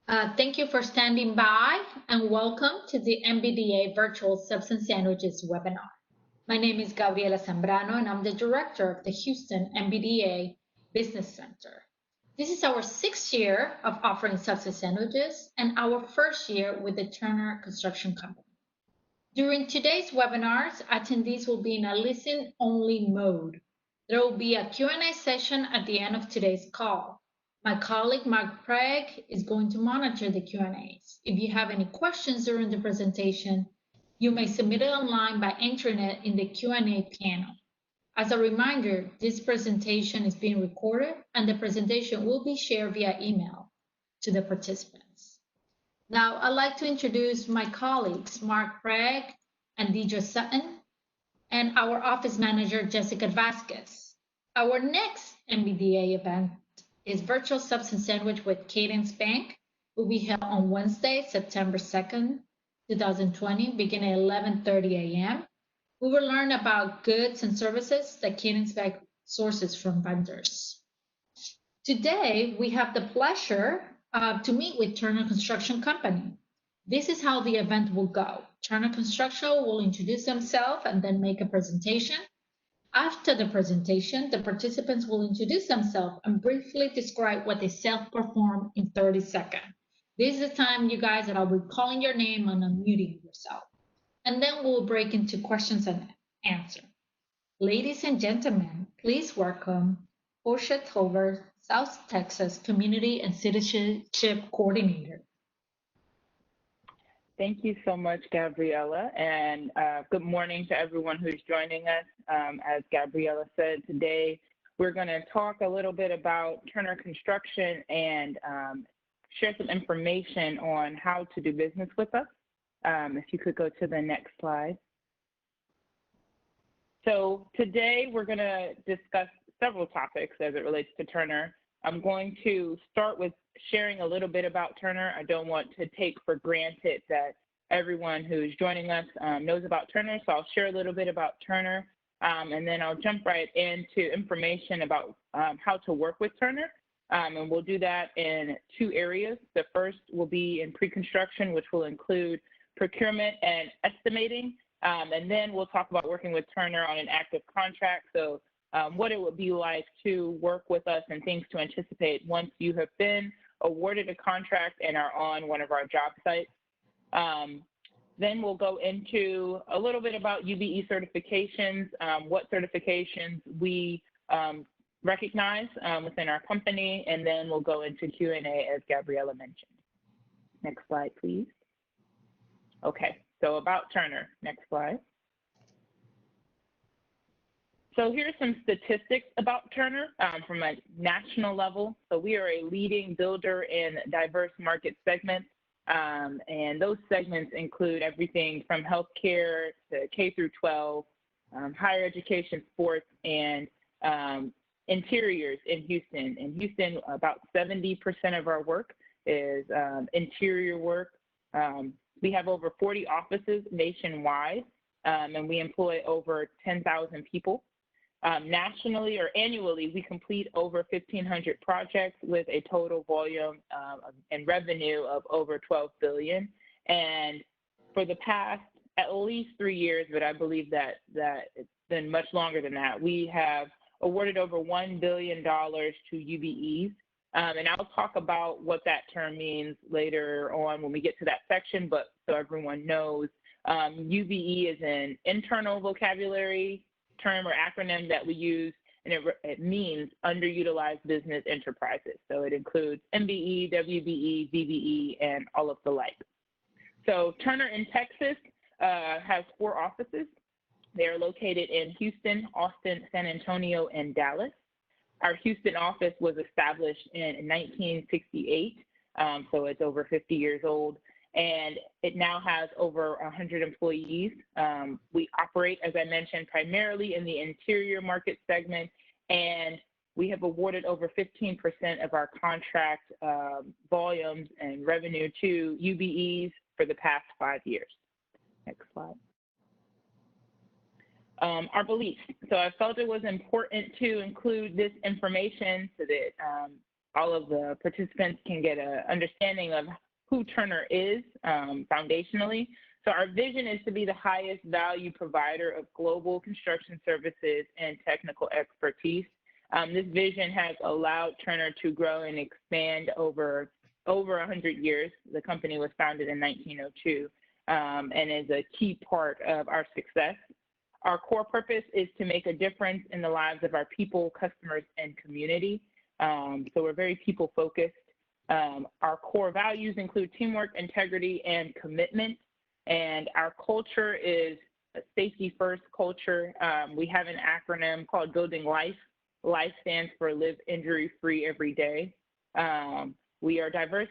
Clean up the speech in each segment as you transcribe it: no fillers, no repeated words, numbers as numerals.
Thank you for standing by and welcome to the MBDA Virtual Subs and Sandwiches webinar. My name is Gabriela Zambrano and I'm the director of the Houston MBDA Business Center. This is our 6th year of offering subs and sandwiches and our 1st year with the Turner Construction Company. During today's webinars, attendees will be in a listen-only mode. There will be a Q&A session at the end of today's call. My colleague Mark Craig is going to monitor the Q&As. If you have any questions during the presentation, you may submit it online by entering it in the Q&A panel. As a reminder, this presentation is being recorded and the presentation will be shared via email to the participants. Now, I'd like to introduce my colleagues, Mark Craig and Deidre Sutton, and our office manager, Jessica Vasquez. Our next MBDA event is Virtual Subs and Sandwich with Cadence Bank. Will be held on Wednesday, September 2nd, 2020, beginning at 11:30 a.m. We will learn about goods and services that Cadence Bank sources from vendors. Today, we have the pleasure to meet with Turner Construction Company. This is how the event will go. Turner Construction will introduce themselves and then make a presentation. After the presentation, the participants will introduce themselves and briefly describe what they self-perform in 30 seconds. This is the time, you guys, that I'll be calling your name and unmuting yourself. And then we'll break into questions and answer. Ladies and gentlemen, please welcome Portia Tolver, South Texas Community and Citizenship Coordinator. Thank you so much, Gabriela, and good morning to everyone who's joining us. As Gabriela said, today we're going to talk a little bit about Turner Construction and share some information on how to do business with us. If you could go to the next slide. So today we're going to discuss several topics as it relates to Turner. I'm going to start with sharing a little bit about Turner. I don't want to take for granted that everyone who's joining us knows about Turner, so I'll share a little bit about Turner, and then I'll jump right into information about how to work with Turner, and we'll do that in 2 areas. The first will be in pre-construction, which will include procurement and estimating, and then we'll talk about working with Turner on an active contract, so what it would be like to work with us and things to anticipate once you have been awarded a contract and are on one of our job sites. Then we'll go into a little bit about UBE certifications, what certifications we recognize within our company, and then we'll go into Q&A as Gabriela mentioned. Next slide, please. Okay, so about Turner, next slide. So here's some statistics about Turner from a national level. So we are a leading builder in diverse market segments, and those segments include everything from healthcare to K through 12, higher education, sports, and interiors in Houston. In Houston, about 70% of our work is interior work. We have over 40 offices nationwide, and we employ over 10,000 people. Nationally or annually, we complete over 1,500 projects with a total volume and revenue of over $12 billion. And for the past at least 3 years, but I believe that it's been much longer than that, we have awarded over $1 billion to UBEs. And I'll talk about what that term means later on when we get to that section, but so everyone knows, UBE is an internal vocabulary term or acronym that we use, and it means underutilized business enterprises. So it includes MBE, WBE, VBE, and all of the like. So Turner in Texas has 4 offices. They are located in Houston, Austin, San Antonio, and Dallas. Our Houston office was established in 1968, so it's over 50 years old, and it now has over 100 employees. We operate, as I mentioned, primarily in the interior market segment, and we have awarded over 15% of our contract volumes and revenue to UBEs for the past 5 years. Next slide. Our beliefs. So I felt it was important to include this information so that all of the participants can get an understanding of who Turner is foundationally. So our vision is to be the highest value provider of global construction services and technical expertise. This vision has allowed Turner to grow and expand over 100 years. The company was founded in 1902 and is a key part of our success. Our core purpose is to make a difference in the lives of our people, customers, and community. So we're very people-focused. Our core values include teamwork, integrity, and commitment. And our culture is a safety-first culture. We have an acronym called Building Life. Life stands for Live Injury-Free Every Day. We are diverse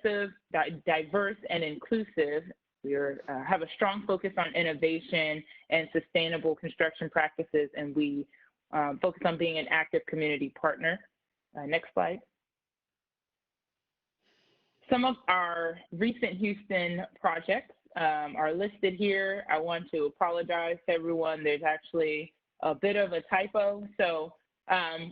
and inclusive. We have a strong focus on innovation and sustainable construction practices, and we focus on being an active community partner. Next slide. Some of our recent Houston projects are listed here. I want to apologize to everyone. There's actually a bit of a typo. So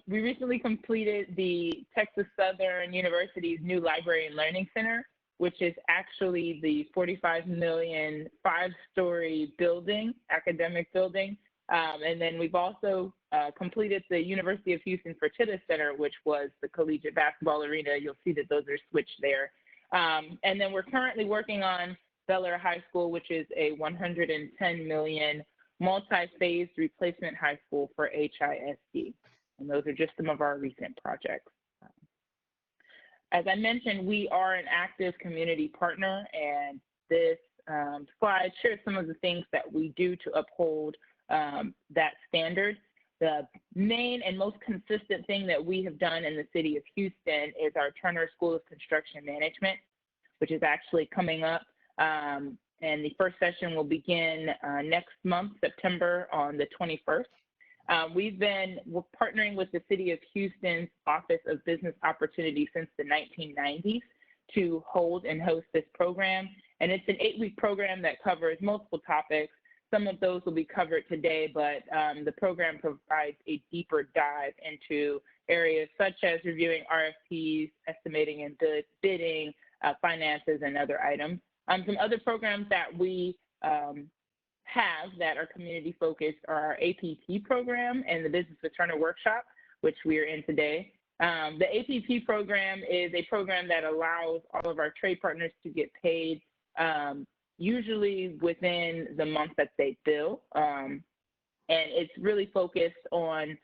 we recently completed the Texas Southern University's new Library and Learning Center, which is actually the $45 million, 5-story building, academic building. And then we've also completed the University of Houston Fertitta Center, which was the collegiate basketball arena. You'll see that those are switched there. And then we're currently working on Bel Air High School, which is a $110 million multi-phased replacement high school for HISD. And those are just some of our recent projects. As I mentioned, we are an active community partner, and this slide shares some of the things that we do to uphold that standard. The main and most consistent thing that we have done in the city of Houston is our Turner School of Construction Management, which is actually coming up. And the first session will begin next month, September, on the 21st. We're partnering with the City of Houston's Office of Business Opportunity since the 1990s to hold and host this program. And it's an 8-week program that covers multiple topics. Some of those will be covered today, but the program provides a deeper dive into areas such as reviewing RFPs, estimating and bidding, finances, and other items. Some other programs that we have that are community focused are our APT program and the Business with Turner workshop, which we are in today. The APT program is a program that allows all of our trade partners to get paid usually within the month that they bill. And it's really focused on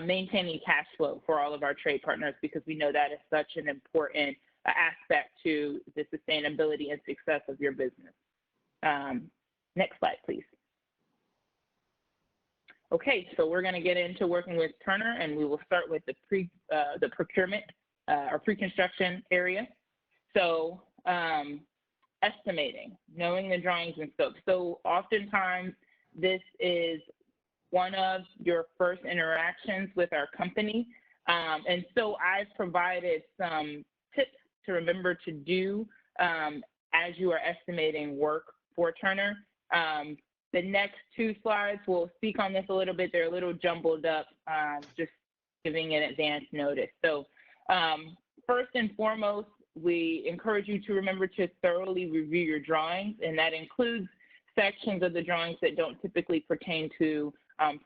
maintaining cash flow for all of our trade partners because we know that is such an important aspect to the sustainability and success of your business. Next slide, please. Okay, so we're going to get into working with Turner, and we will start with the procurement or pre-construction area. So estimating, knowing the drawings and scope. So oftentimes this is one of your first interactions with our company. And so I've provided some tips to remember to do as you are estimating work for Turner. The next 2 slides will speak on this a little bit. They're a little jumbled up, just giving an advance notice. So first and foremost, we encourage you to remember to thoroughly review your drawings, and that includes sections of the drawings that don't typically pertain to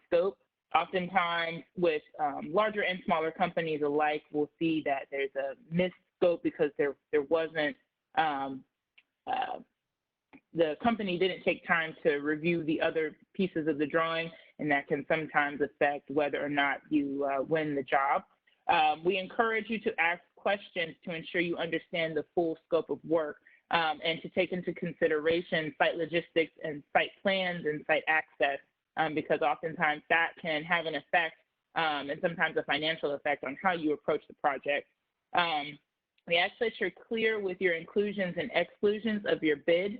scope. Oftentimes with larger and smaller companies alike, we'll see that there's a missed scope because there wasn't, the company didn't take time to review the other pieces of the drawing, and that can sometimes affect whether or not you win the job. We encourage you to ask questions to ensure you understand the full scope of work and to take into consideration site logistics and site plans and site access because oftentimes that can have an effect and sometimes a financial effect on how you approach the project. We ask that you're clear with your inclusions and exclusions of your bid.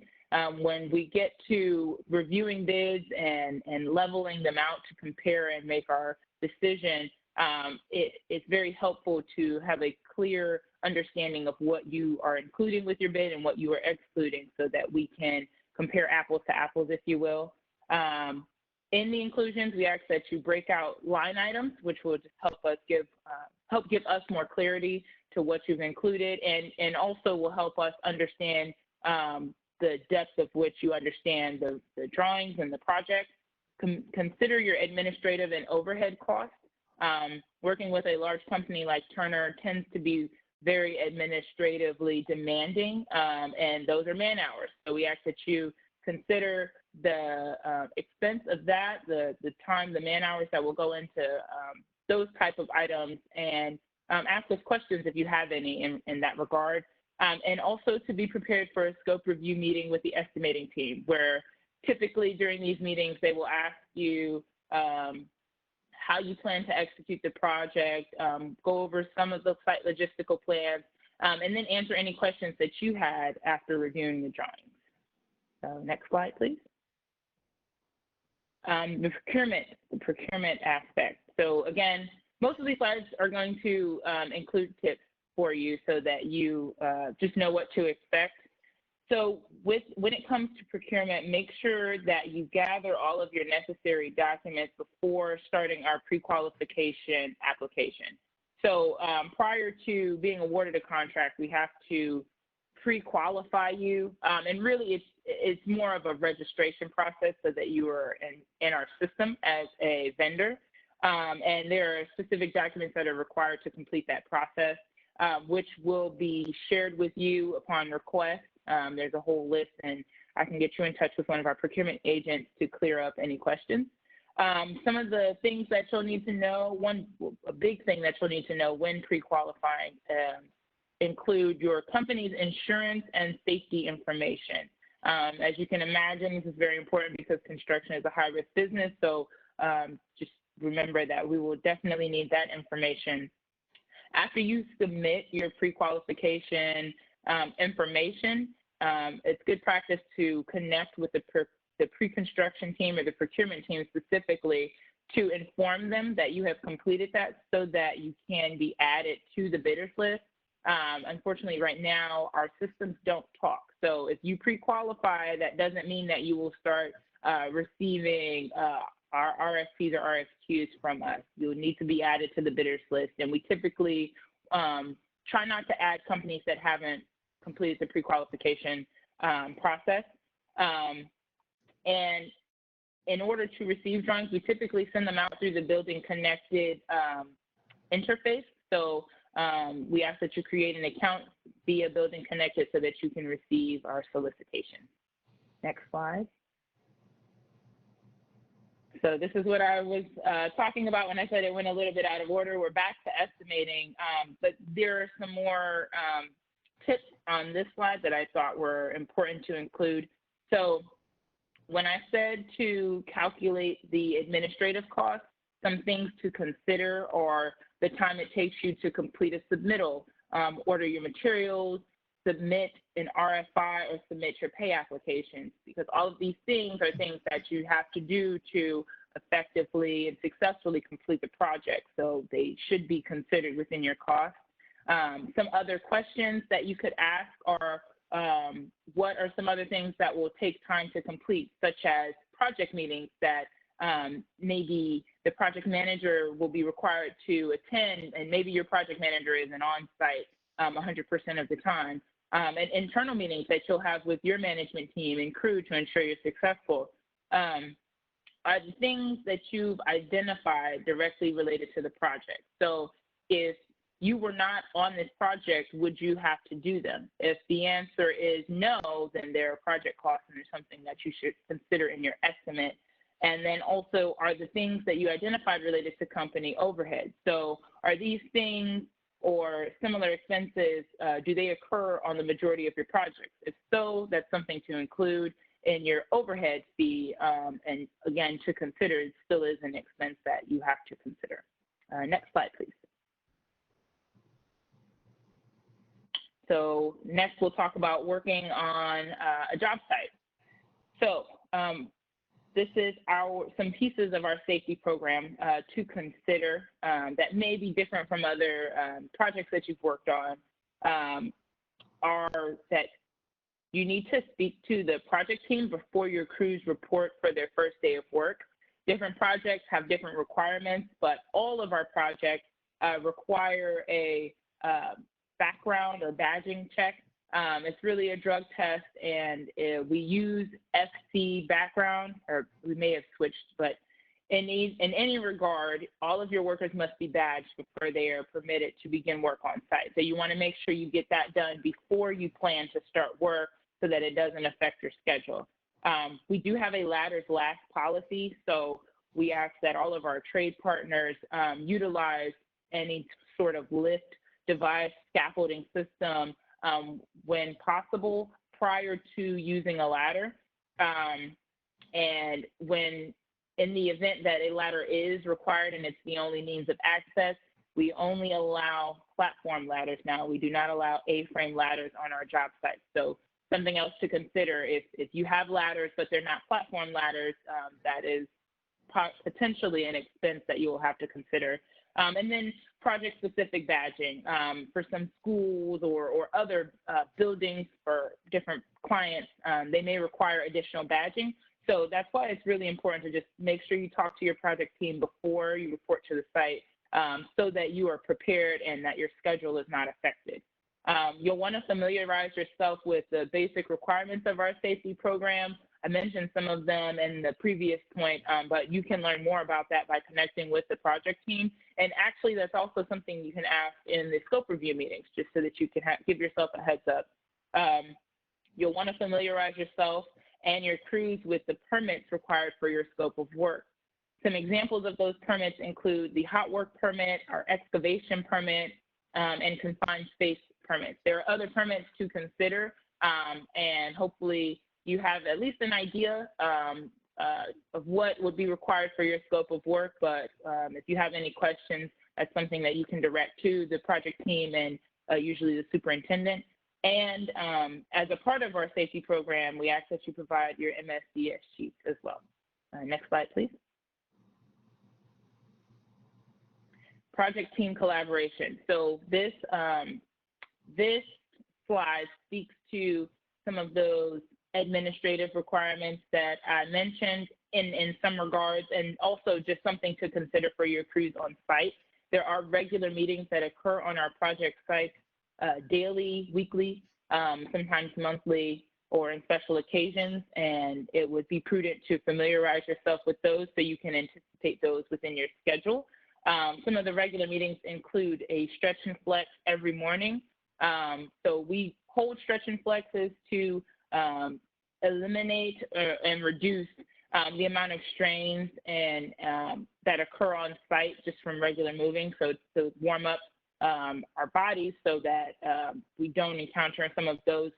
When we get to reviewing bids and leveling them out to compare and make our decision, it's very helpful to have a clear understanding of what you are including with your bid and what you are excluding so that we can compare apples to apples, if you will. In the inclusions, we ask that you break out line items, which will just help us give help give us more clarity to what you've included, and also will help us understand the depth of which you understand the drawings and the project. Consider your administrative and overhead costs. Working with a large company like Turner tends to be very administratively demanding, and those are man hours. So we ask that you consider the expense of that, the time, the man hours that will go into those type of items, and ask us questions if you have any in that regard. And also to be prepared for a scope review meeting with the estimating team, where typically during these meetings, they will ask you how you plan to execute the project, go over some of the site logistical plans, and then answer any questions that you had after reviewing the drawings. So next slide, please. The procurement aspect. So again, most of these slides are going to include tips for you so that you just know what to expect. So when it comes to procurement, make sure that you gather all of your necessary documents before starting our pre-qualification application. So prior to being awarded a contract, we have to pre-qualify you, and really it's more of a registration process so that you are in our system as a vendor, and there are specific documents that are required to complete that process, which will be shared with you upon request. There's a whole list, and I can get you in touch with one of our procurement agents to clear up any questions. Some of the things that you'll need to know, a big thing that you'll need to know when pre-qualifying include your company's insurance and safety information. As you can imagine, this is very important because construction is a high-risk business, so just remember that we will definitely need that information. After you submit your pre-qualification information, it's good practice to connect with the pre-construction team or the procurement team specifically to inform them that you have completed that so that you can be added to the bidders list. Unfortunately, right now, our systems don't talk. So if you pre-qualify, that doesn't mean that you will start receiving our RFPs or RFQs from us. You'll need to be added to the bidders list. And we typically try not to add companies that haven't completed the pre-qualification process. And in order to receive drawings, we typically send them out through the building connected interface. So we ask that you create an account via Building Connected so that you can receive our solicitation. Next slide. So this is what I was talking about when I said it went a little bit out of order. We're back to estimating, but there are some more tips on this slide that I thought were important to include. So when I said to calculate the administrative costs, some things to consider are the time it takes you to complete a submittal, order your materials, submit an RFI, or submit your pay applications, because all of these things are things that you have to do to effectively and successfully complete the project. So they should be considered within your cost. Some other questions that you could ask are, what are some other things that will take time to complete, such as project meetings that maybe the project manager will be required to attend, and maybe your project manager isn't on site 100% of the time, and internal meetings that you'll have with your management team and crew to ensure you're successful. Are the things that you've identified directly related to the project. So if you were not on this project, would you have to do them? If the answer is no, then there are project costs and there's something that you should consider in your estimate. And then also, are the things that you identified related to company overhead? So are these things or similar expenses, do they occur on the majority of your projects? If so, that's something to include in your overhead fee. And again, to consider, it still is an expense that you have to consider. Next slide, please. So next, we'll talk about working on a job site. So this is some pieces of our safety program to consider that may be different from other projects that you've worked on, are that you need to speak to the project team before your crews report for their first day of work. Different projects have different requirements, but all of our projects require a background or badging check. It's really a drug test, and we use FC background, or we may have switched, but in any regard, all of your workers must be badged before they are permitted to begin work on site. So you want to make sure you get that done before you plan to start work so that it doesn't affect your schedule. We do have a ladders last policy, so we ask that all of our trade partners utilize any sort of lift device scaffolding system when possible prior to using a ladder. And when in the event that a ladder is required and it's the only means of access, we only allow platform ladders now. We do not allow A-frame ladders on our job sites. So something else to consider, if you have ladders but they're not platform ladders, that is potentially an expense that you will have to consider. And then project-specific badging for some schools or other buildings for different clients, they may require additional badging. So that's why it's really important to just make sure you talk to your project team before you report to the site so that you are prepared and that your schedule is not affected. You'll want to familiarize yourself with the basic requirements of our safety program. I mentioned some of them in the previous point, but you can learn more about that by connecting with the project team. And actually, that's also something you can ask in the scope review meetings, just so that you can give yourself a heads up. You'll want to familiarize yourself and your crews with the permits required for your scope of work. Some examples of those permits include the hot work permit, our excavation permit, and confined space permits. There are other permits to consider, and hopefully you have at least an idea of what would be required for your scope of work, but if you have any questions, that's something that you can direct to the project team and usually the superintendent. And as a part of our safety program, we ask that you provide your MSDS sheets as well. Next slide, please. Project team collaboration. So this slide speaks to some of those administrative requirements that I mentioned in some regards, and also just something to consider for your crews on site. There are regular meetings that occur on our project sites daily, weekly, sometimes monthly, or in special occasions, and it would be prudent to familiarize yourself with those so you can anticipate those within your schedule. Some of the regular meetings include a stretch and flex every morning. So we hold stretch and flexes to eliminate and reduce the amount of strains and that occur on site just from regular moving. So to warm up our bodies so that we don't encounter some of those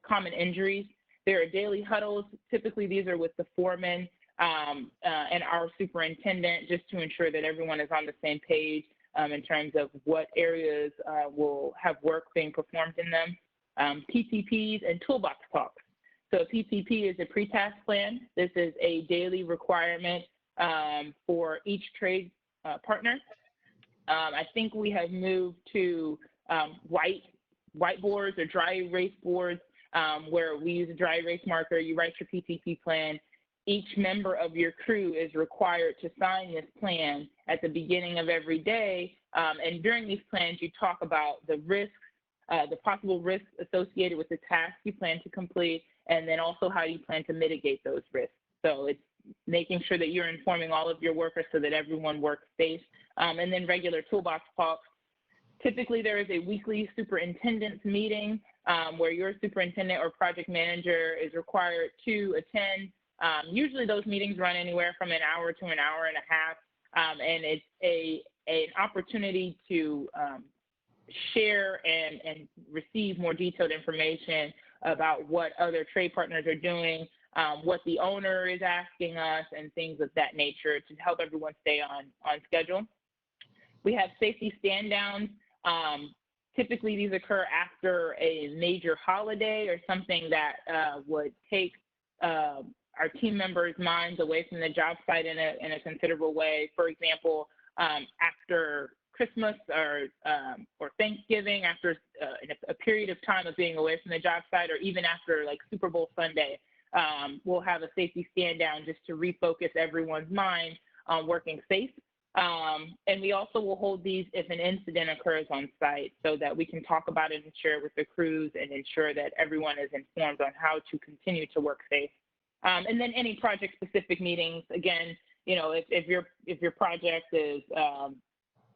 common injuries. There are daily huddles. Typically, these are with the foreman and our superintendent, just to ensure that everyone is on the same page in terms of what areas will have work being performed in them. PTPs and toolbox talks. So a PTP is a pre-task plan. This is a daily requirement for each trade partner. I think we have moved to whiteboards or dry erase boards where we use a dry erase marker. You write your PTP plan. Each member of your crew is required to sign this plan at the beginning of every day. And during these plans, you talk about the risks, the possible risks associated with the task you plan to complete, and then also how you plan to mitigate those risks. So it's making sure that you're informing all of your workers so that everyone works safe. And then regular toolbox talks. Typically, there is a weekly superintendent's meeting where your superintendent or project manager is required to attend. Usually those meetings run anywhere from an hour to an hour and a half, and it's an opportunity to share and receive more detailed information about what other trade partners are doing, what the owner is asking us, and things of that nature to help everyone stay on schedule. We have safety stand downs. Typically, these occur after a major holiday or something that would take our team members' minds away from the job site in a considerable way. For example, after Christmas or Thanksgiving, after a period of time of being away from the job site, or even after like Super Bowl Sunday, we'll have a safety stand down just to refocus everyone's mind on working safe. And we also will hold these if an incident occurs on site so that we can talk about it and share it with the crews and ensure that everyone is informed on how to continue to work safe. And then any project-specific meetings, again, you know, if your project is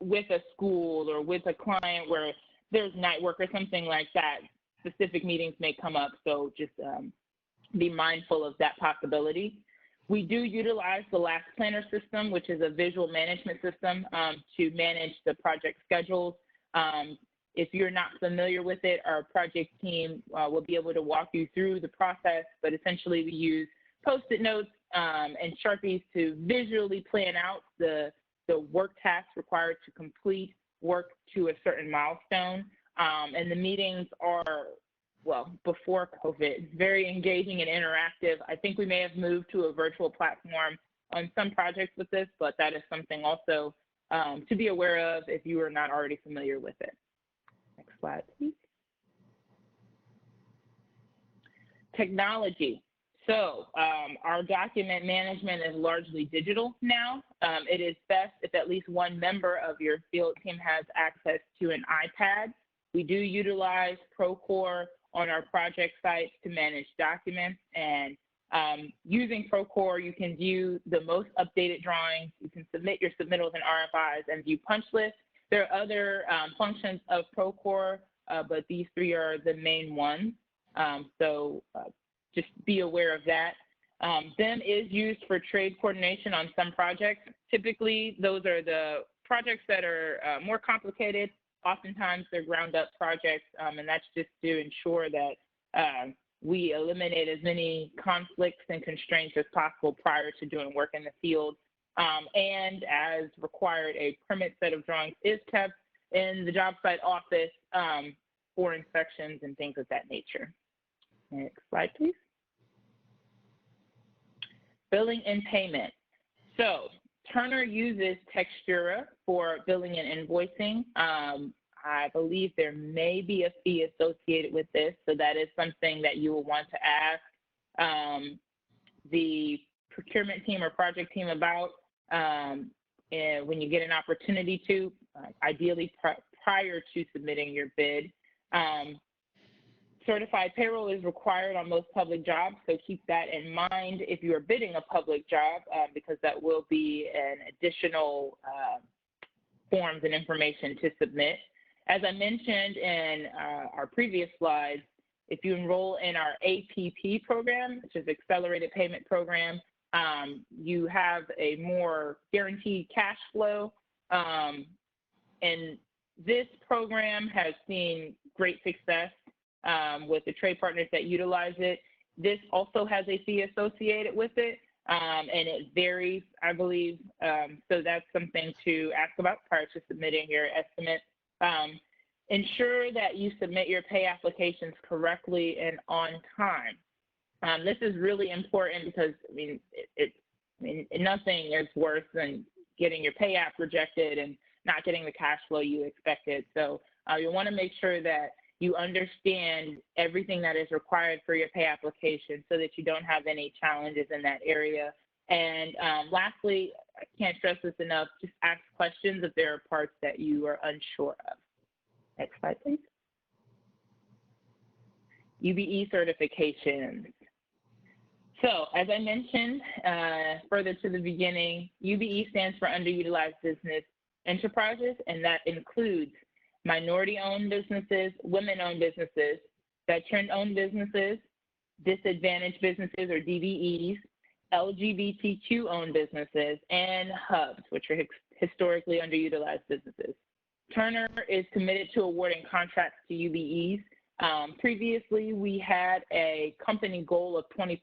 with a school or with a client where there's night work or something like that, specific meetings may come up, so just be mindful of that possibility. We do utilize the Last Planner system, which is a visual management system to manage the project schedules. If you're not familiar with it, our project team will be able to walk you through the process, but essentially we use Post-it notes and Sharpies to visually plan out the work tasks required to complete work to a certain milestone. And the meetings are, well, before COVID, very engaging and interactive. I think we may have moved to a virtual platform on some projects with this, but that is something also to be aware of if you are not already familiar with it. Next slide, please. Technology. So our document management is largely digital now. It is best if at least one member of your field team has access to an iPad. We do utilize Procore on our project sites to manage documents, and using Procore, you can view the most updated drawings, you can submit your submittals and RFIs, and view punch lists. There are other functions of Procore, but these three are the main ones, so just be aware of that. BIM is used for trade coordination on some projects. Typically, those are the projects that are more complicated. Oftentimes they're ground up projects, and that's just to ensure that we eliminate as many conflicts and constraints as possible prior to doing work in the field. And as required, a permit set of drawings is kept in the job site office for inspections and things of that nature. Next slide, please. Billing and payment. So Turner uses Textura for billing and invoicing. I believe there may be a fee associated with this, so that is something that you will want to ask the procurement team or project team about and when you get an opportunity to, ideally prior to submitting your bid. Certified payroll is required on most public jobs, so keep that in mind if you are bidding a public job, because that will be an additional forms and information to submit. As I mentioned in our previous slides, if you enroll in our APP program, which is Accelerated Payment Program, you have a more guaranteed cash flow. And this program has seen great success with the trade partners that utilize it. This also has a fee associated with it, and it varies, I believe. So that's something to ask about prior to submitting your estimate. Ensure that you submit your pay applications correctly and on time. This is really important because, I mean, nothing is worse than getting your pay app rejected and not getting the cash flow you expected. So you want to make sure that you understand everything that is required for your pay application so that you don't have any challenges in that area. And lastly, I can't stress this enough, just ask questions if there are parts that you are unsure of. Next slide, please. UBE certifications. So as I mentioned further to the beginning, UBE stands for Underutilized Business Enterprises, and that includes minority-owned businesses, women-owned businesses, veteran-owned businesses, disadvantaged businesses or DBEs, LGBTQ-owned businesses, and hubs, which are historically underutilized businesses. Turner is committed to awarding contracts to UBEs. Previously, we had a company goal of 20%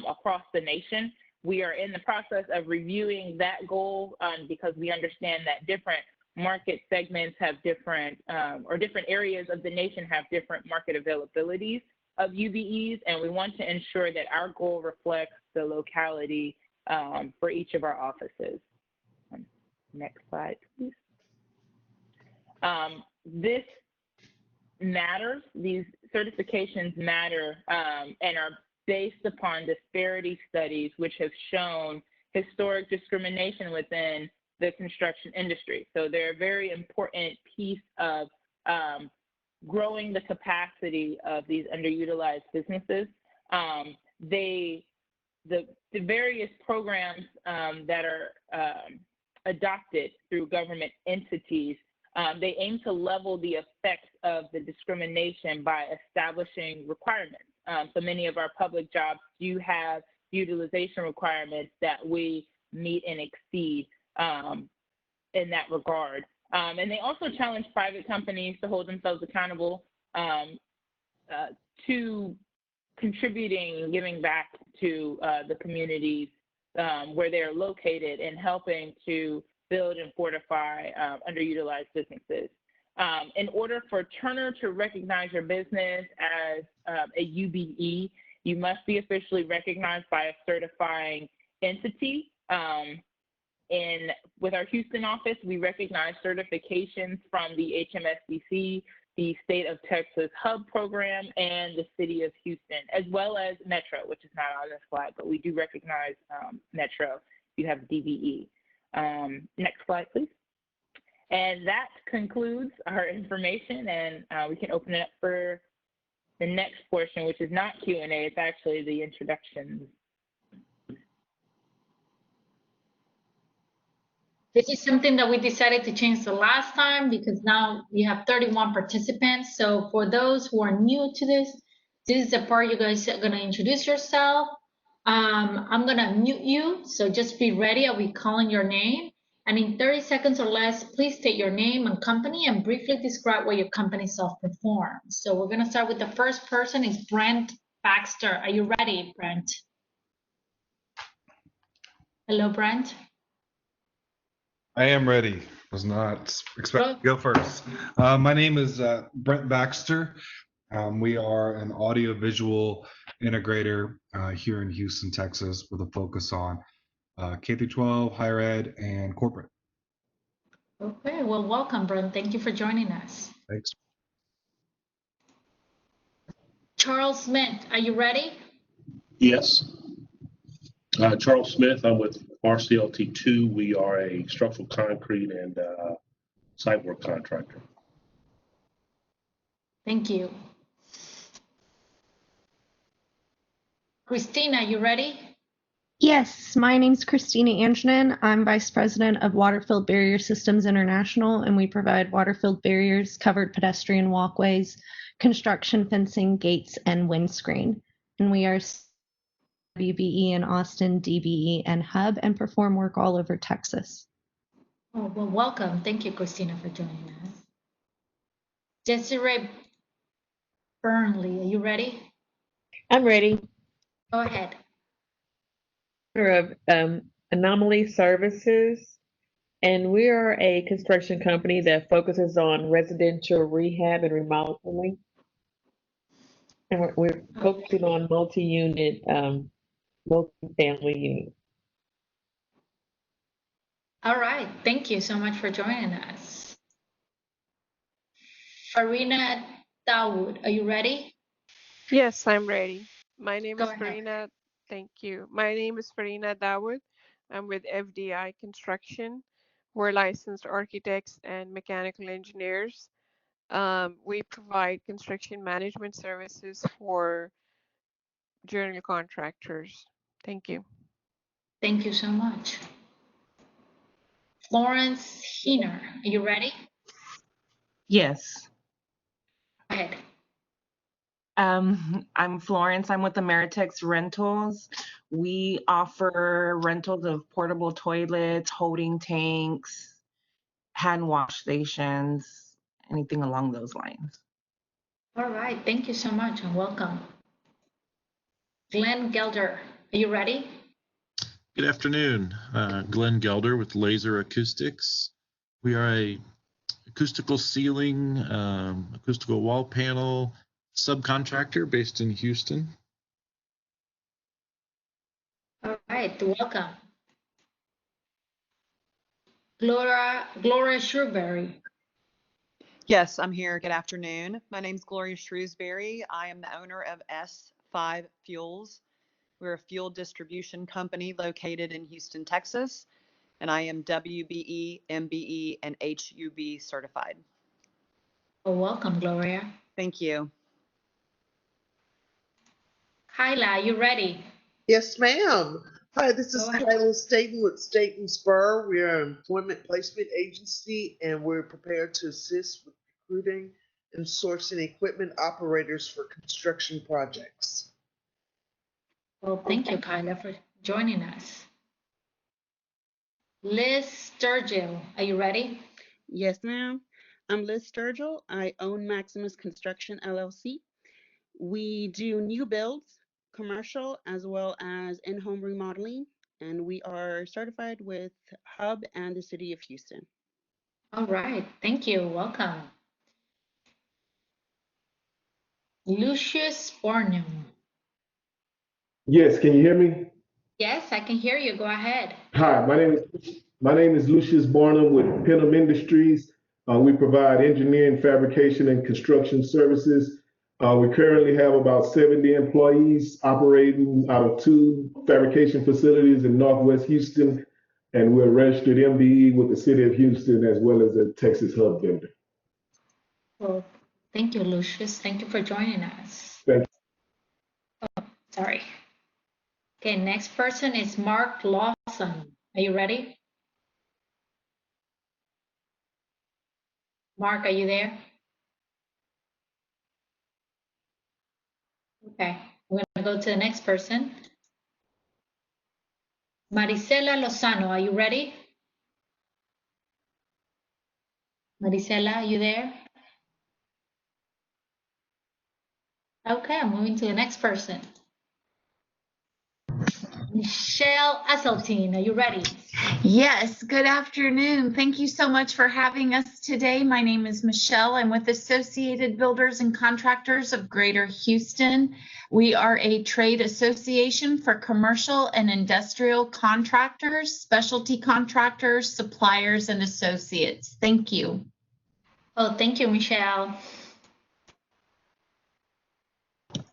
across the nation. We are in the process of reviewing that goal because we understand that different market segments have different, or different areas of the nation have different market availabilities of UBEs, and we want to ensure that our goal reflects the locality for each of our offices. Next slide, please. This matters, these certifications matter and are based upon disparity studies which have shown historic discrimination within the construction industry. So they're a very important piece of growing the capacity of these underutilized businesses. The various programs that are adopted through government entities, they aim to level the effects of the discrimination by establishing requirements. So many of our public jobs do have utilization requirements that we meet and exceed in that regard. And they also challenge private companies to hold themselves accountable to contributing and giving back to the communities where they're located and helping to build and fortify underutilized businesses. In order for Turner to recognize your business as a UBE, you must be officially recognized by a certifying entity. With our Houston office, we recognize certifications from the HMSDC, the State of Texas Hub Program, and the City of Houston, as well as Metro, which is not on this slide, but we do recognize Metro. You have DBE. Next slide, please. And that concludes our information, and we can open it up for the next portion, which is not Q&A, it's actually the introductions. This is something that we decided to change the last time because now we have 31 participants. So for those who are new to this is the part you guys are going to introduce yourself. I'm going to mute you, so just be ready. I'll be calling your name. And in 30 seconds or less, please state your name and company and briefly describe what your company self-performs. So we're going to start with the first person is Brent Baxter. Are you ready, Brent? Hello, Brent. I am ready. Was not expecting to go first. My name is Brent Baxter. We are an audiovisual integrator here in Houston, Texas, with a focus on K through 12, higher ed, and corporate. Okay, well, welcome, Brent. Thank you for joining us. Thanks. Charles Smith, are you ready? Yes. Charles Smith, I'm with RCLT2. We are a structural concrete and site work contractor. Thank you. Christina, you ready? Yes, my name's Christina Anjonin. I'm Vice President of Water-Filled Barrier Systems International, and we provide water-filled barriers, covered pedestrian walkways, construction fencing, gates, and windscreen. And we are WBE in Austin, DBE, and Hub, and perform work all over Texas. Oh, well, welcome. Thank you, Christina, for joining us. Desiree Burnley, are you ready? I'm ready. Go ahead. Of Anomaly Services, and we are a construction company that focuses on residential rehab and remodeling. And we're focusing on multi-unit, multi-family units. All right. Thank you so much for joining us. Farina Dawood, are you ready? Yes, I'm ready. My name Go is ahead. Farina. Thank you. My name is Farina Dawood. I'm with FDI Construction. We're licensed architects and mechanical engineers. We provide construction management services for general contractors. Thank you. Thank you so much. Florence Heener, are you ready? Yes. Go ahead. I'm Florence. I'm with Ameritex Rentals. We offer rentals of portable toilets, holding tanks, hand wash stations, anything along those lines. All right. Thank you so much and welcome. Glenn Gelder, are you ready? Good afternoon. Glenn Gelder with Laser Acoustics. We are a acoustical ceiling, acoustical wall panel subcontractor based in Houston. All right, welcome. Gloria Shrewsbury. Yes, I'm here. Good afternoon. My name's Gloria Shrewsbury. I am the owner of S5 Fuels. We're a fuel distribution company located in Houston, Texas, and I am WBE, MBE, and HUB certified. Well, welcome, Gloria. Thank you. Kyla, you ready? Yes, ma'am. Hi, this is Go ahead. Kyla Staten with Staten Spur. We are an employment placement agency, and we're prepared to assist with recruiting and sourcing equipment operators for construction projects. Well, thank you, Kyla, for joining us. Liz Sturgill, are you ready? Yes, ma'am. I'm Liz Sturgill. I own Maximus Construction LLC. We do new builds, commercial, as well as in-home remodeling, and we are certified with HUB and the City of Houston. All right, thank you. Welcome. Lucius Bornum. Yes, can you hear me? Yes, I can hear you. Go ahead. Hi, my name is Lucius Barnum with Penham Industries. We provide engineering, fabrication, and construction services. We currently have about 70 employees operating out of 2 fabrication facilities in Northwest Houston, and we're registered MBE with the City of Houston as well as a Texas Hub vendor. Well, thank you, Lucius. Thank you for joining us. Thank you. Oh, sorry. Okay, next person is Mark Lawson. Are you ready? Mark, are you there? Okay, we're gonna go to the next person. Marisela Lozano, are you ready? Marisela, are you there? Okay, I'm moving to the next person. Michelle Esseltine, are you ready? Yes, good afternoon. Thank you so much for having us today. My name is Michelle. I'm with Associated Builders and Contractors of Greater Houston. We are a trade association for commercial and industrial contractors, specialty contractors, suppliers, and associates. Thank you. Oh, thank you, Michelle.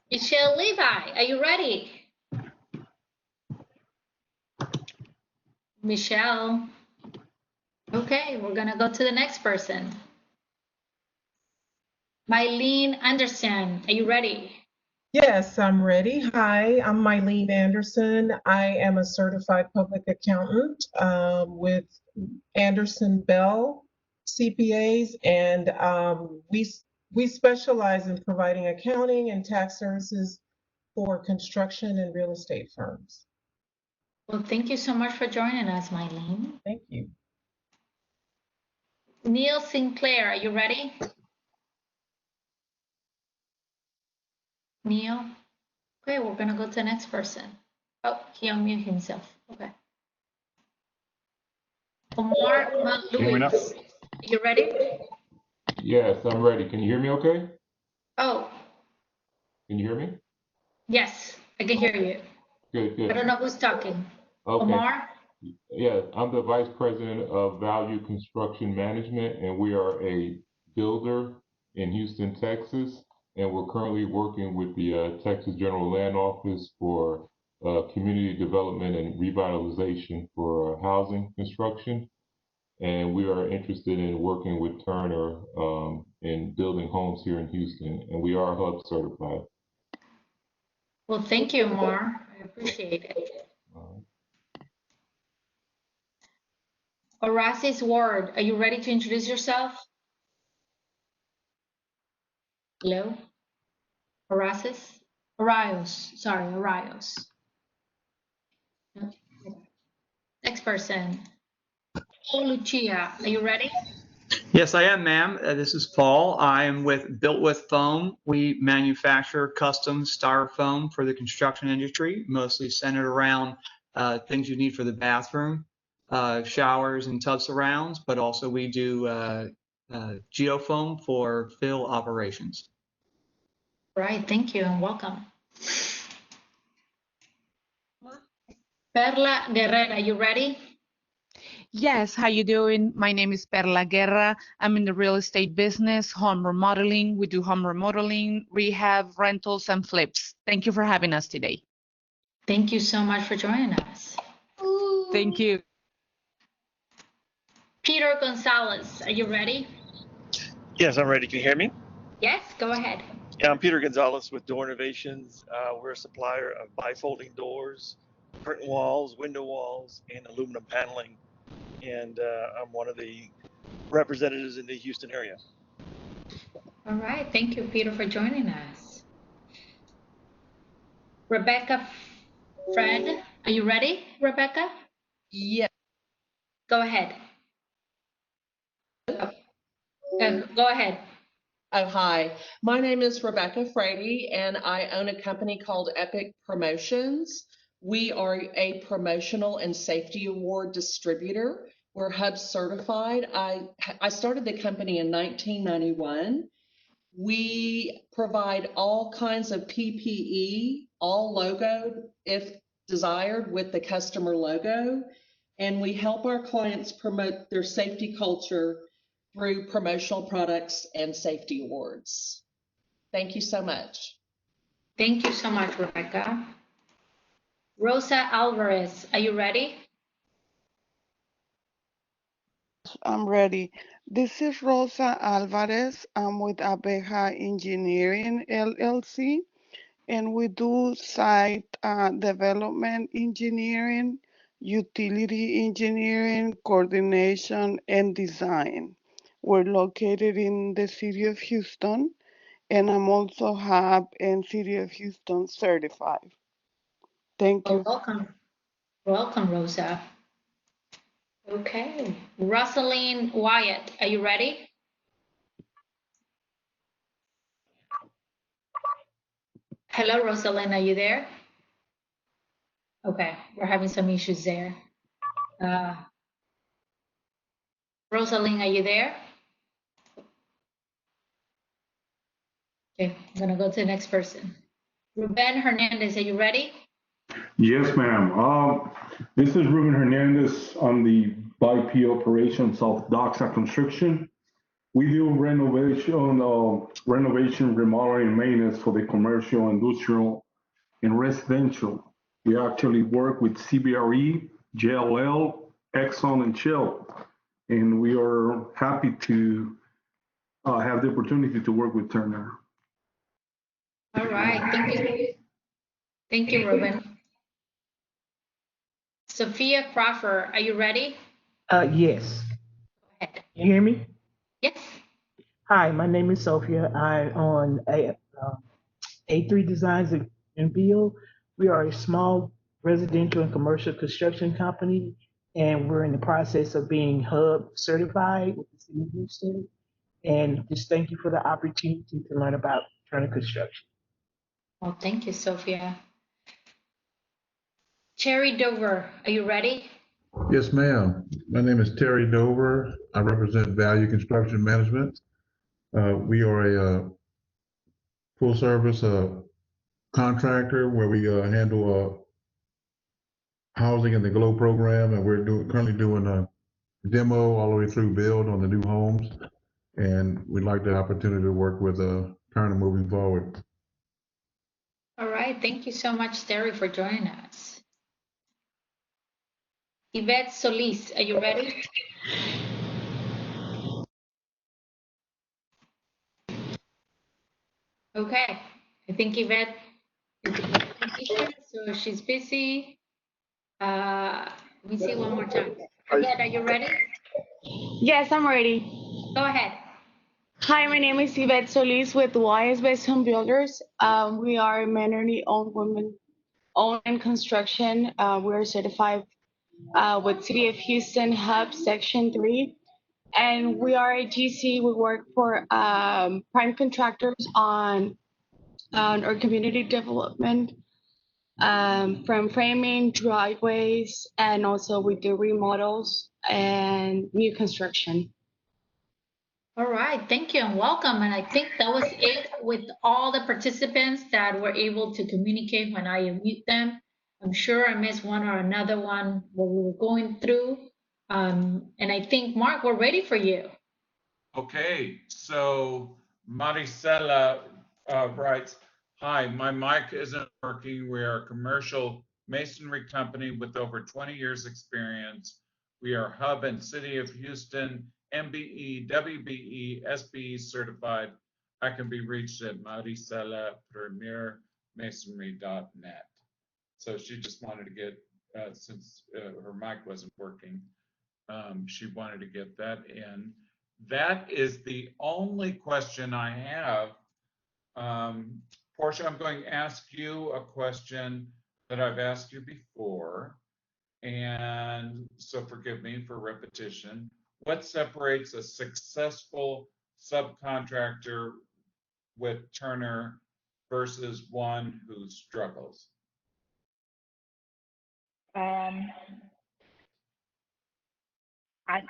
Michelle Levi, are you ready? Michelle. Okay, we're gonna go to the next person. Mylene Anderson, are you ready? Yes, I'm ready. Hi, I'm Mylene Anderson. I am a certified public accountant with Anderson Bell CPAs, and we specialize in providing accounting and tax services for construction and real estate firms. Well, thank you so much for joining us, Mylene. Thank you. Neil Sinclair, are you ready? Neil? Okay, we're gonna go to the next person. Oh, he unmuted himself. Okay. Omar Luis, you ready? Yes, I'm ready. Can you hear me okay? Oh. Can you hear me? Yes, I can hear you. Good, good. I don't know who's talking. Okay. Omar? Yeah, I'm the Vice President of Value Construction Management, and we are a builder in Houston, Texas. And we're currently working with the Texas General Land Office for community development and revitalization for housing construction. And we are interested in working with Turner in building homes here in Houston, and we are HUB certified. Well, thank you, Omar. I appreciate it. Horasis Ward, are you ready to introduce yourself? Hello? Horasis? Arios, sorry, Arios. No. Next person. Paul Lucia, are you ready? Yes, I am, ma'am. This is Paul. I am with Built With Foam. We manufacture custom styrofoam for the construction industry, mostly centered around things you need for the bathroom, showers and tub surrounds, but also we do geofoam for fill operations. Right, thank you and welcome. Perla Guerrera, are you ready? Yes, how you doing? My name is Perla Guerra. I'm in the real estate business, home remodeling. We do home remodeling, rehab, rentals, and flips. Thank you for having us today. Thank you so much for joining us. Thank you. Peter Gonzalez, are you ready? Yes, I'm ready. Can you hear me? Yes, go ahead. Yeah, I'm Peter Gonzalez with Door Innovations. We're a supplier of bifolding doors, curtain walls, window walls, and aluminum paneling. And I'm one of the representatives in the Houston area. All right, thank you, Peter, for joining us. Rebecca Fred, are you ready, Rebecca? Yes. Go ahead. Go ahead. Oh, hi. My name is Rebecca Frady, and I own a company called Epic Promotions. We are a promotional and safety award distributor. We're HUB certified. I started the company in 1991. We provide all kinds of PPE, all logoed if desired with the customer logo, and we help our clients promote their safety culture through promotional products and safety awards. Thank you so much. Thank you so much, Rebecca. Rosa Alvarez, are you ready? I'm ready. This is Rosa Alvarez. I'm with Abeja Engineering LLC, and we do site development engineering, utility engineering, coordination, and design. We're located in the city of Houston, and I'm also HUB and City of Houston certified. Thank you. Welcome. Welcome, Rosa. Okay. Rosaline Wyatt, are you ready? Hello, Rosaline, are you there? Okay, we're having some issues there. Rosaline, are you there? Okay, I'm gonna go to the next person. Ruben Hernandez, are you ready? Yes, ma'am. This is Ruben Hernandez. I'm the BP operations of Doxa Construction. We do renovation, remodeling, maintenance for the commercial, industrial, and residential. We actually work with CBRE, JLL, Exxon, and Shell, and we are happy to have the opportunity to work with Turner. All right, thank you. Thank you, Ruben. Sophia Crawford, are you ready? Yes. You hear me? Yes. Hi, my name is Sophia. I own A3 Designs and Build. We are a small residential and commercial construction company, and we're in the process of being HUB certified with the City of Houston. And just thank you for the opportunity to learn about Turner Construction. Well, thank you, Sophia. Cherry Dover, are you ready? Yes, ma'am. My name is Terry Dover. I represent Value Construction Management. We are a full service contractor where we handle housing in the GLOW program, and we're currently doing a demo all the way through build on the new homes. And we'd like the opportunity to work with Turner moving forward. All right, thank you so much, Terry, for joining us. Yvette Solis, are you ready? Okay, I think Yvette is busy, so she's busy. Let me see one more time. Yvette, are you ready? Yes, I'm ready. Go ahead. Hi, my name is Yvette Solis with YS Best Home Builders. We are a minority-owned women-owned construction. We are certified with City of Houston HUB Section 3. And we are a GC. We work for prime contractors on our community development, from framing, driveways, and also we do remodels and new construction. All right, thank you and welcome. And I think that was it with all the participants that were able to communicate when I unmute them. I'm sure I missed one or another one what we were going through. And I think, Mark, we're ready for you. Okay, so Maricela writes, hi, my mic isn't working. We are a commercial masonry company with over 20 years experience. We are Hub and City of Houston, MBE, WBE, SBE certified. I can be reached at maricelapremiermasonry.net. So she just wanted to get, since her mic wasn't working, she wanted to get that in. That is the only question I have. Portia, I'm going to ask you a question that I've asked you before. And so forgive me for repetition. What separates a successful subcontractor with Turner versus one who struggles? I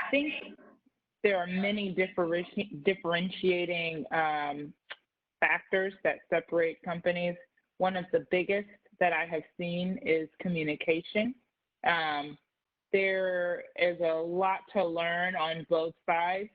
think there are many differentiating factors that separate companies. One of the biggest that I have seen is communication. There is a lot to learn on both sides.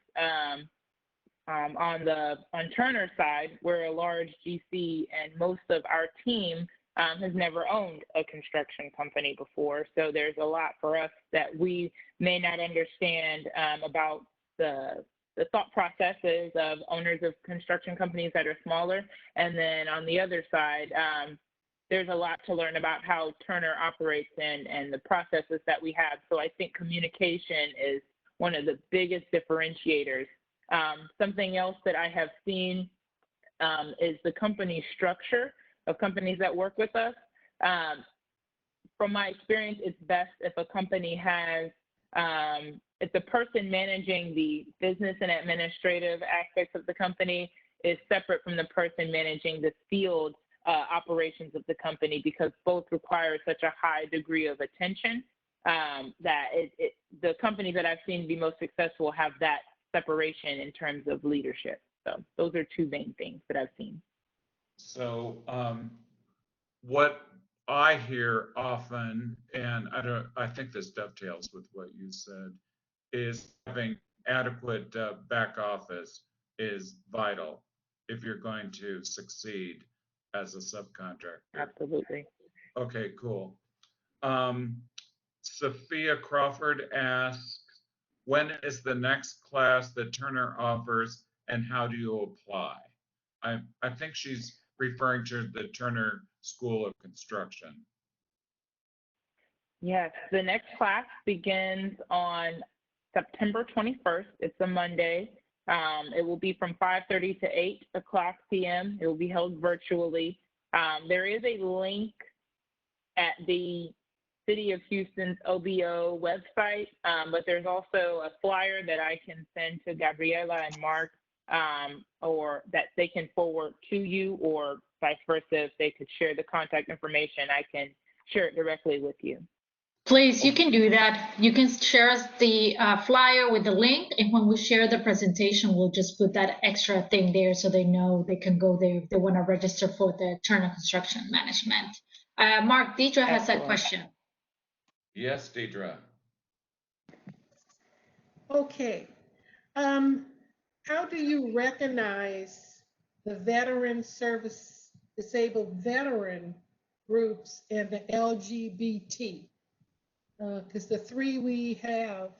On Turner's side, we're a large GC, and most of our team has never owned a construction company before. So there's a lot for us that we may not understand about the thought processes of owners of construction companies that are smaller. And then on the other side, there's a lot to learn about how Turner operates and the processes that we have. So I think communication is one of the biggest differentiators. Something else that I have seen is the company structure of companies that work with us. From my experience, it's best if a company has, if the person managing the business and administrative aspects of the company is separate from the person managing the field operations of the company, because both require such a high degree of attention that the companies that I've seen be most successful have that separation in terms of leadership. So those are two main things that I've seen. So what I hear often, and I think this dovetails with what you said, is having adequate back office is vital if you're going to succeed as a subcontractor. Absolutely. Okay, cool. Sophia Crawford asks, when is the next class that Turner offers and how do you apply? I think she's referring to the Turner School of Construction. Yes, the next class begins on September 21st. It's a Monday. It will be from 5:30 to 8 o'clock p.m. It will be held virtually. There is a link at the City of Houston's OBO website, but there's also a flyer that I can send to Gabriela and Mark, or that they can forward to you, or vice versa. If they could share the contact information, I can share it directly with you. Please, you can do that. You can share us the flyer with the link, and when we share the presentation, we'll just put that extra thing there so they know they can go there if they want to register for the Turner Construction Management. Mark, Deidre has that question. Yes, Deidre. Okay. How do you recognize the veteran service, disabled veteran groups and the LGBT? Because the three we have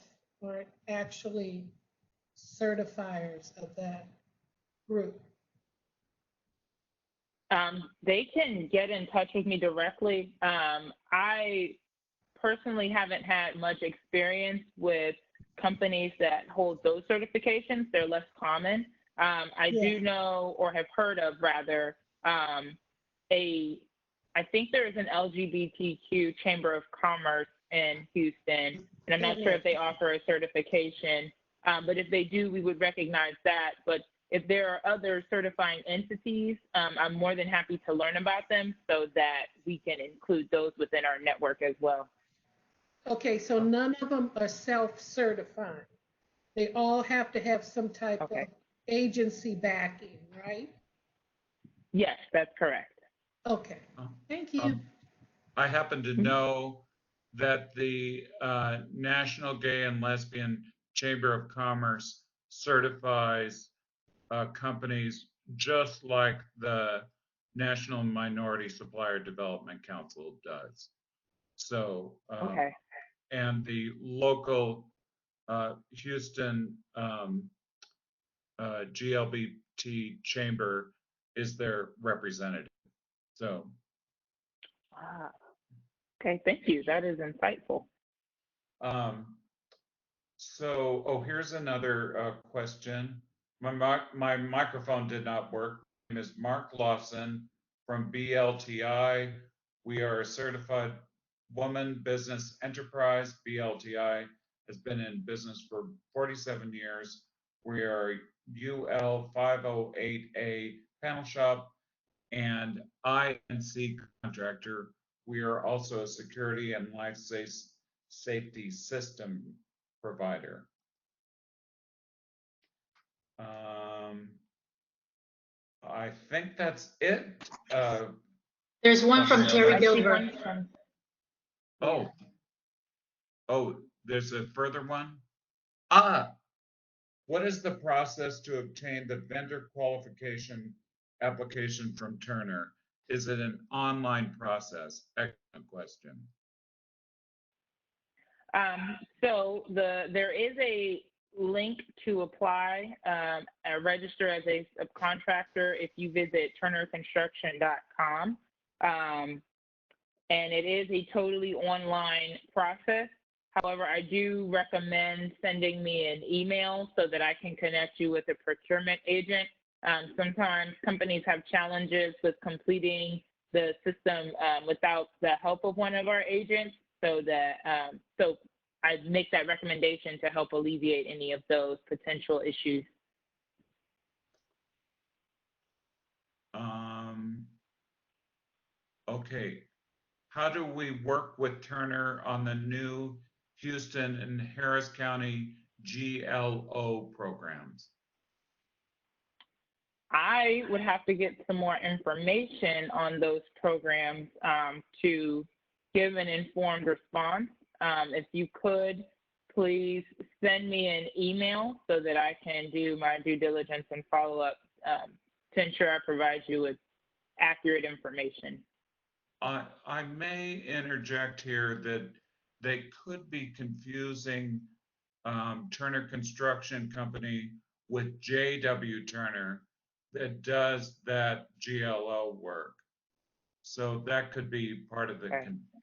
aren't actually certifiers of that group. They can get in touch with me directly. I personally haven't had much experience with companies that hold those certifications. They're less common. I do know, or have heard of rather, I think there is an LGBTQ Chamber of Commerce in Houston, and I'm not sure if they offer a certification, but if they do, we would recognize that. But if there are other certifying entities, I'm more than happy to learn about them so that we can include those within our network as well. Okay, so none of them are self-certifying. They all have to have some type of agency backing, right? Yes, that's correct. Okay, thank you. I happen to know that the National Gay and Lesbian Chamber of Commerce certifies companies just like the National Minority Supplier Development Council does. So and the local Houston GLBT chamber is their representative. So. Okay, thank you. That is insightful. Here's another question. My microphone did not work. My name is Mark Lawson from BLTI. We are a certified woman business enterprise. BLTI has been in business for 47 years. We are UL 508A panel shop and INC contractor. We are also a security and life safety system provider. I think that's it. There's one from Terry Gilbert. Oh, there's a further one? What is the process to obtain the vendor qualification application from Turner? Is it an online process? Excellent question. There is a link to apply, register as a subcontractor if you visit turnerconstruction.com. And it is a totally online process. However, I do recommend sending me an email so that I can connect you with a procurement agent. Sometimes companies have challenges with completing the system without the help of one of our agents. So I make that recommendation to help alleviate any of those potential issues. Okay. How do we work with Turner on the new Houston and Harris County GLO programs? I would have to get some more information on those programs to give an informed response. If you could, please send me an email so that I can do my due diligence and follow up to ensure I provide you with accurate information. I may interject here that they could be confusing Turner Construction Company with JW Turner that does that GLO work. So that could be part of the,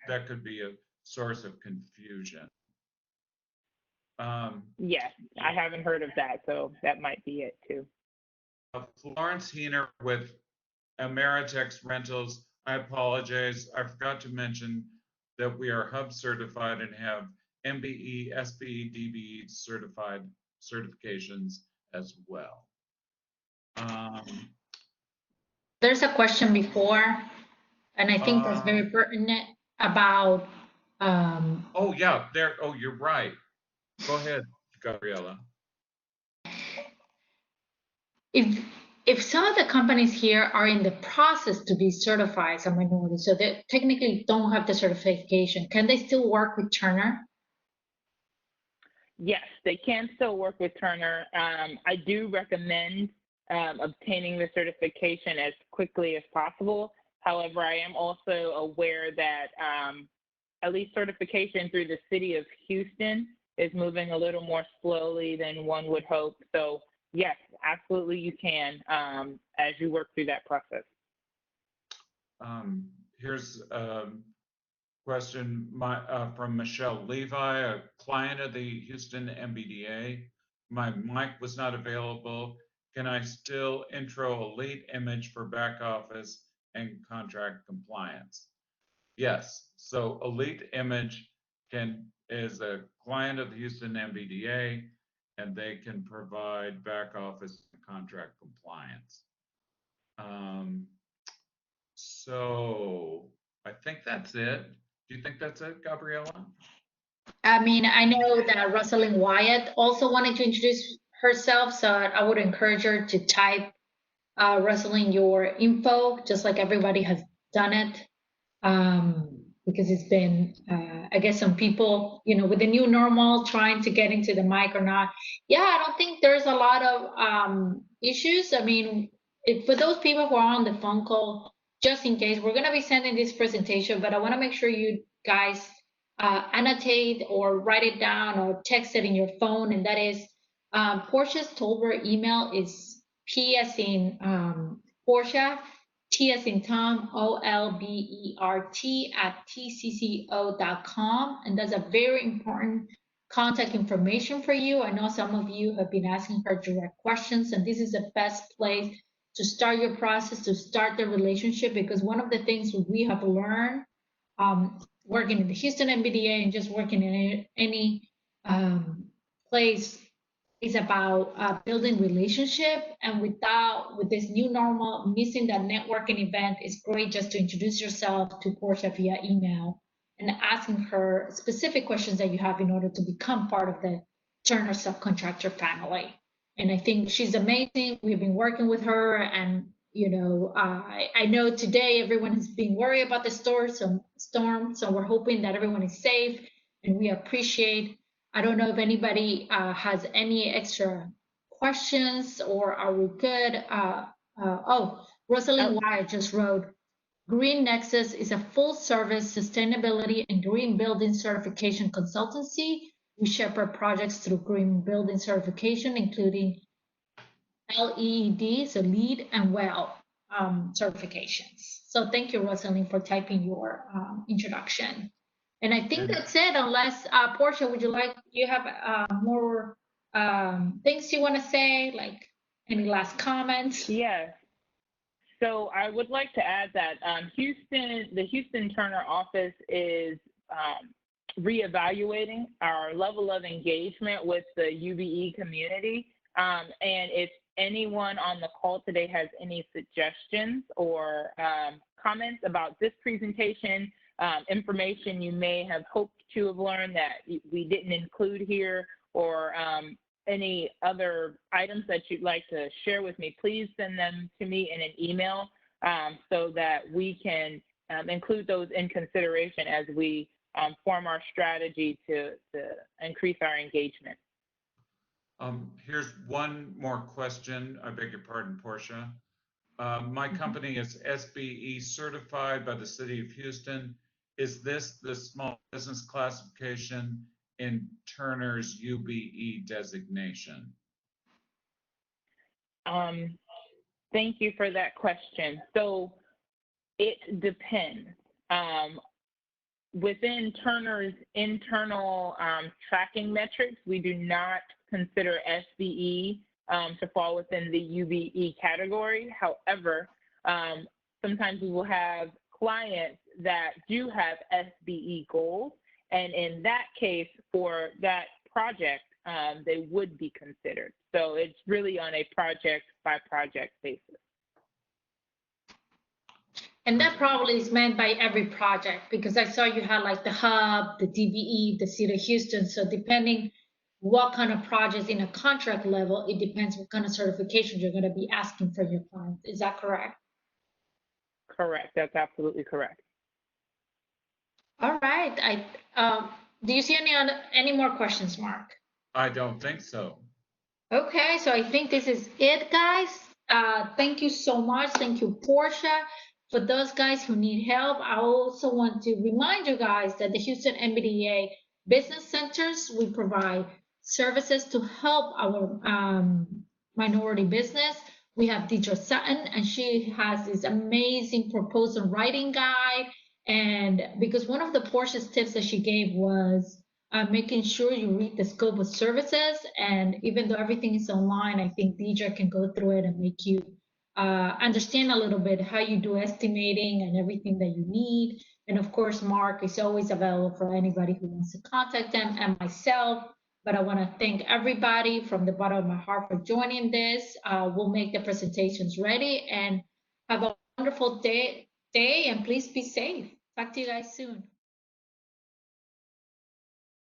that could be a source of confusion. Yes, I haven't heard of that, so that might be it too. Florence Heener with Ameritex Rentals. I apologize. I forgot to mention that we are Hub certified and have MBE, SBE, DBE certified certifications as well. There's a question before, and I think that's very pertinent about. Oh yeah, there. Oh, you're right. Go ahead, Gabriela. If some of the companies here are in the process to be certified as a minority, so they technically don't have the certification, can they still work with Turner? Yes, they can still work with Turner. I do recommend obtaining the certification as quickly as possible. However, I am also aware that at least certification through the city of Houston is moving a little more slowly than one would hope. So yes, absolutely you can as you work through that process. Here's a question from Michelle Levi, a client of the Houston MBDA. My mic was not available. Can I still intro a lead image for back office and contract compliance? Yes, so Elite Image is a client of the Houston MBDA, and they can provide back office and contract compliance. So I think that's it. Do you think that's it, Gabriela? I mean, I know that Rosalind Wyatt also wanted to introduce herself, so I would encourage her to type, Rosalind, your info, just like everybody has done it. Because it's been, I guess some people, with the new normal, trying to get into the mic or not. Yeah, I don't think there's a lot of issues. I mean, for those people who are on the phone call, just in case, we're going to be sending this presentation, but I want to make sure you guys annotate or write it down or text it in your phone, and that is Portia's Tolbert email is P as in Portia, T as in Tom, olbert@tcco.com, and that's a very important contact information for you. I know some of you have been asking her direct questions, and this is the best place to start your process, to start the relationship, because one of the things we have learned working in the Houston MBDA and just working in any place is about building relationship. And with this new normal, missing that networking event, is great just to introduce yourself to Portia via email and asking her specific questions that you have in order to become part of the Turner Subcontractor family. And I think she's amazing. We've been working with her, and I know today everyone is being worried about the storm, so we're hoping that everyone is safe, and we appreciate. I don't know if anybody has any extra questions, or are we good? Rosalind Wyatt just wrote, Green Nexus is a full-service sustainability and green building certification consultancy. We shepherd projects through green building certification, including LEED, so LEED and WELL certifications. So thank you, Rosalind, for typing your introduction. And I think that's it, unless, Portia, you have more things you want to say, like any last comments? Yes. So I would like to add that the Houston Turner office is reevaluating our level of engagement with the UBE community. And if anyone on the call today has any suggestions or comments about this presentation, information you may have hoped to have learned that we didn't include here, or any other items that you'd like to share with me, please send them to me in an email so that we can include those in consideration as we form our strategy to increase our engagement. Here's one more question. I beg your pardon, Portia. My company is SBE certified by the City of Houston. Is this the small business classification in Turner's UBE designation? Thank you for that question. So it depends. Within Turner's internal tracking metrics, we do not consider SBE to fall within the UBE category. However, sometimes we will have clients that do have SBE goals, and in that case, for that project, they would be considered. So it's really on a project-by-project basis. And that probably is meant by every project, because I saw you had like the hub, the DBE, the City of Houston. So depending what kind of projects in a contract level, it depends what kind of certifications you're going to be asking for your clients. Is that correct? Correct. That's absolutely correct. All right. Do you see any more questions, Mark? I don't think so. Okay, so I think this is it, guys. Thank you so much. Thank you, Portia. For those guys who need help, I also want to remind you guys that the Houston MBDA Business Centers, we provide services to help our minority business. We have Deidre Sutton, and she has this amazing proposal writing guide. And because one of the Portia's tips that she gave was making sure you read the scope of services. And even though everything is online, I think Deidre can go through it and make you understand a little bit how you do estimating and everything that you need. And of course, Mark is always available for anybody who wants to contact them, and myself. But I want to thank everybody from the bottom of my heart for joining this. We'll make the presentations ready, and have a wonderful day, and please be safe. Talk to you guys soon.